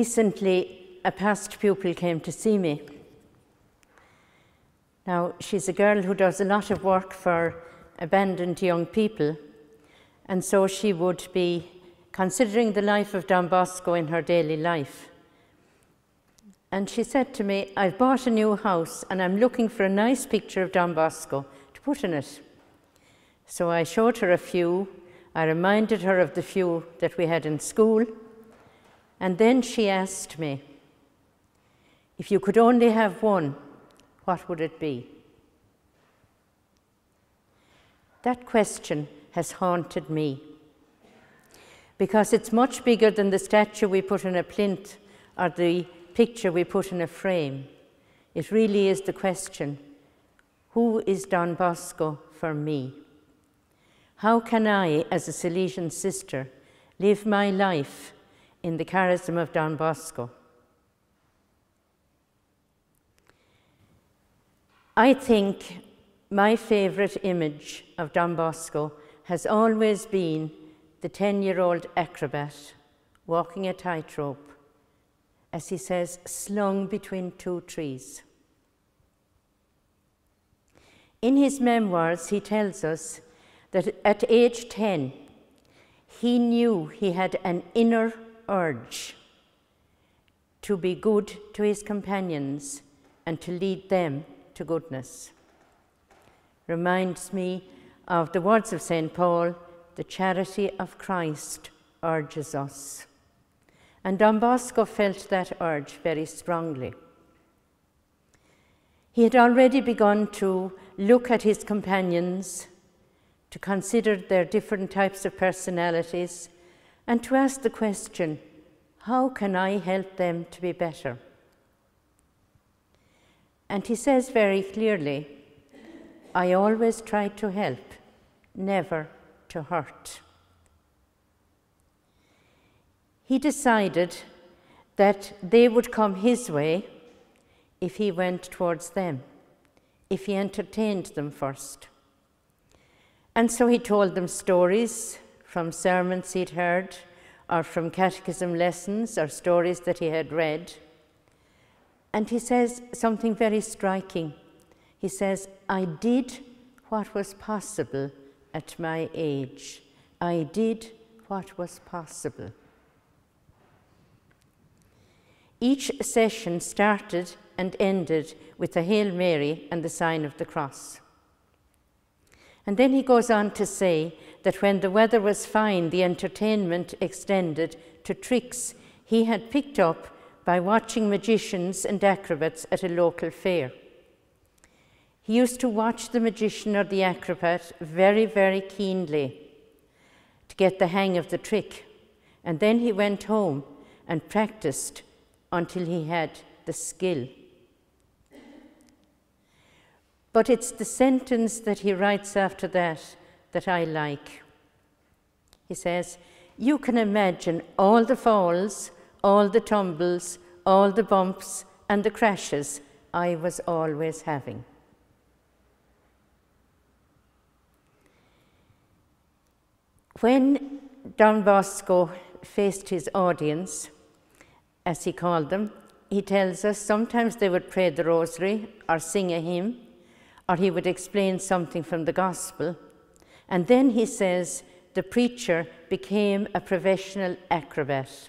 Recently, a past pupil came to see me. Now, she's a girl who does a lot of work for abandoned young people, and so she would be considering the life of Don Bosco in her daily life. And she said to me, I've bought a new house and I'm looking for a nice picture of Don Bosco to put in it. So I showed her a few. I reminded her of the few that we had in school. And then she asked me, if you could only have one, what would it be? That question has haunted me, because it's much bigger than the statue we put in a plinth or the picture we put in a frame. It really is the question, who is Don Bosco for me? How can I, as a Salesian sister, live my life in the charism of Don Bosco? I think my favourite image of Don Bosco has always been the 10-year-old acrobat walking a tightrope, as he says, slung between two trees. In his memoirs, he tells us that at age 10, he knew he had an inner urge to be good to his companions and to lead them to goodness. Reminds me of the words of St. Paul, the charity of Christ urges us. And Don Bosco felt that urge very strongly. He had already begun to look at his companions, to consider their different types of personalities, and to ask the question, how can I help them to be better? And he says very clearly, I always try to help, never to hurt. He decided that they would come his way if he went towards them, if he entertained them first. And so he told them stories from sermons he'd heard, or from catechism lessons, or stories that he had read. And he says something very striking. He says, I did what was possible at my age. I did what was possible. Each session started and ended with a Hail Mary and the sign of the cross. And then he goes on to say that when the weather was fine, the entertainment extended to tricks he had picked up by watching magicians and acrobats at a local fair. He used to watch the magician or the acrobat very, very keenly to get the hang of the trick. And then he went home and practiced until he had the skill. But it's the sentence that he writes after that that I like. He says, you can imagine all the falls, all the tumbles, all the bumps and the crashes I was always having. When Don Bosco faced his audience, as he called them, he tells us sometimes they would pray the rosary or sing a hymn, or he would explain something from the gospel. And then he says the preacher became a professional acrobat.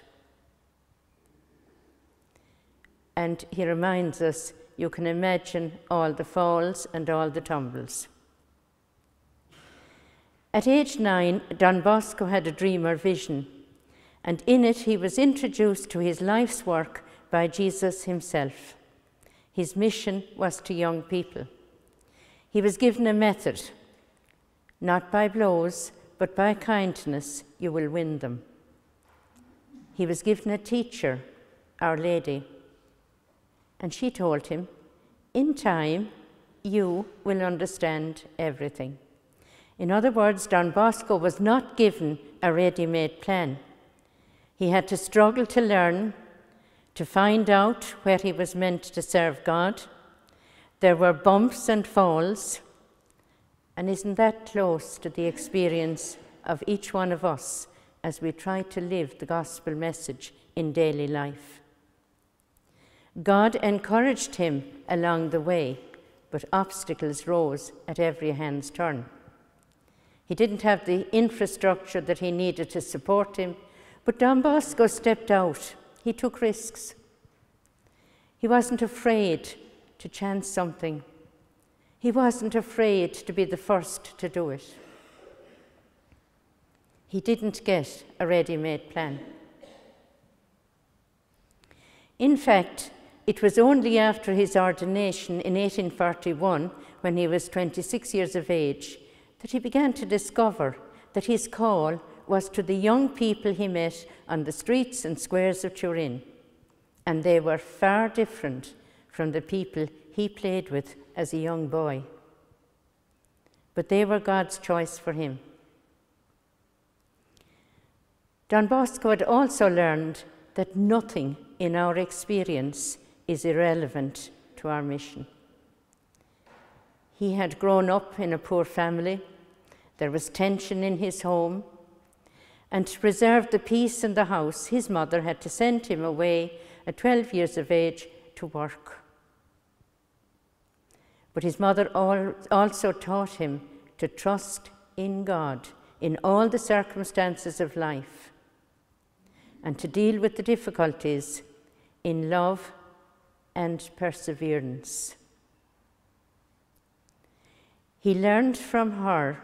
And he reminds us, you can imagine all the falls and all the tumbles. At age 9, Don Bosco had a dream or vision, and in it he was introduced to his life's work by Jesus himself. His mission was to young people. He was given a method, not by blows, but by kindness you will win them. He was given a teacher, Our Lady, and she told him, in time you will understand everything. In other words, Don Bosco was not given a ready-made plan. He had to struggle to learn, to find out where he was meant to serve God. There were bumps and falls, and isn't that close to the experience of each one of us as we try to live the gospel message in daily life? God encouraged him along the way, but obstacles rose at every hand's turn. He didn't have the infrastructure that he needed to support him, but Don Bosco stepped out. He took risks. He wasn't afraid to chance something. He wasn't afraid to be the first to do it. He didn't get a ready-made plan. In fact, it was only after his ordination in 1841, when he was 26 years of age, that he began to discover that his call was to the young people he met on the streets and squares of Turin, and they were far different from the people he played with as a young boy. But they were God's choice for him. Don Bosco had also learned that nothing in our experience is irrelevant to our mission. He had grown up in a poor family. There was tension in his home. And to preserve the peace in the house, his mother had to send him away at 12 years of age to work. But his mother also taught him to trust in God in all the circumstances of life, and to deal with the difficulties in love and perseverance. He learned from her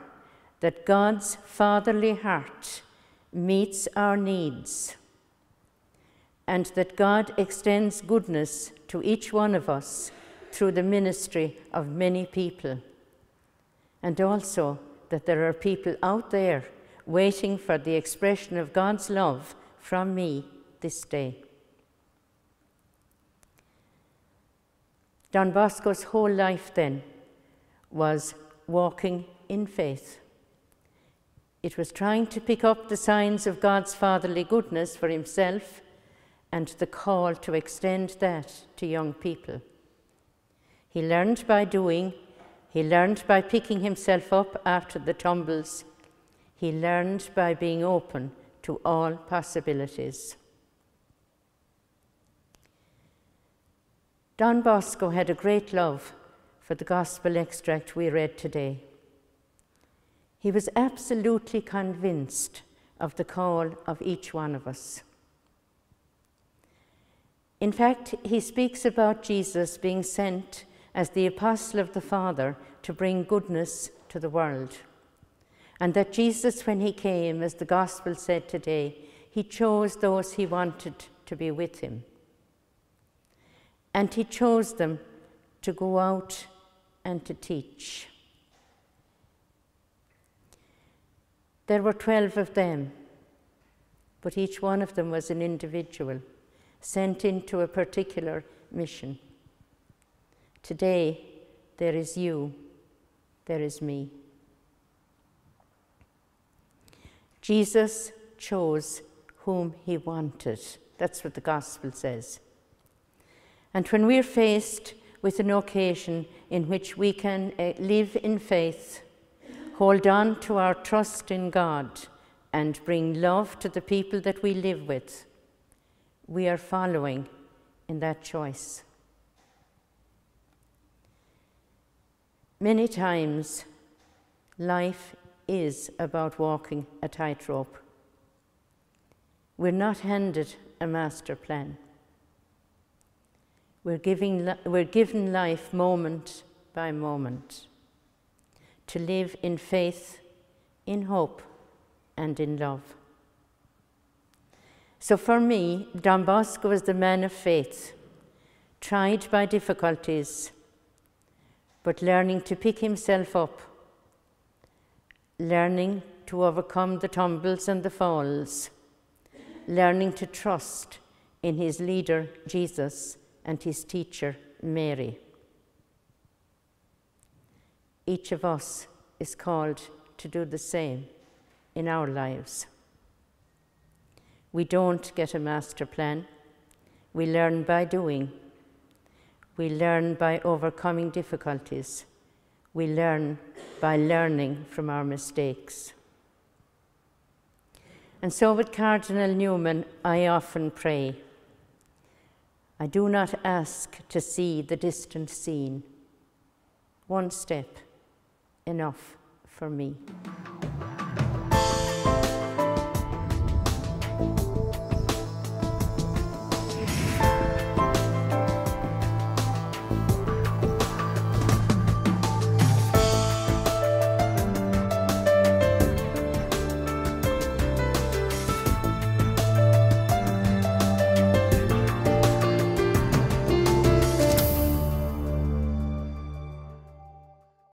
that God's fatherly heart meets our needs, and that God extends goodness to each one of us through the ministry of many people, and also that there are people out there waiting for the expression of God's love from me this day. Don Bosco's whole life then was walking in faith. It was trying to pick up the signs of God's fatherly goodness for himself and the call to extend that to young people. He learned by doing. He learned by picking himself up after the tumbles. He learned by being open to all possibilities. Don Bosco had a great love for the gospel extract we read today. He was absolutely convinced of the call of each one of us. In fact, he speaks about Jesus being sent as the apostle of the Father to bring goodness to the world. And that Jesus, when he came, as the gospel said today, he chose those he wanted to be with him. And he chose them to go out and to teach. There were 12 of them, but each one of them was an individual, sent into a particular mission. Today, there is you, there is me. Jesus chose whom he wanted. That's what the gospel says. And when we're faced with an occasion in which we can live in faith, hold on to our trust in God, and bring love to the people that we live with, we are following in that choice. Many times, life is about walking a tightrope. We're not handed a master plan. We're given life moment by moment to live in faith, in hope, and in love. So for me, Don Bosco was the man of faith, tried by difficulties, but learning to pick himself up, learning to overcome the tumbles and the falls, learning to trust in his leader, Jesus, and his teacher, Mary. Each of us is called to do the same in our lives. We don't get a master plan. We learn by doing. We learn by overcoming difficulties. We learn by learning from our mistakes. And so with Cardinal Newman, I often pray, I do not ask to see the distant scene. One step, enough for me.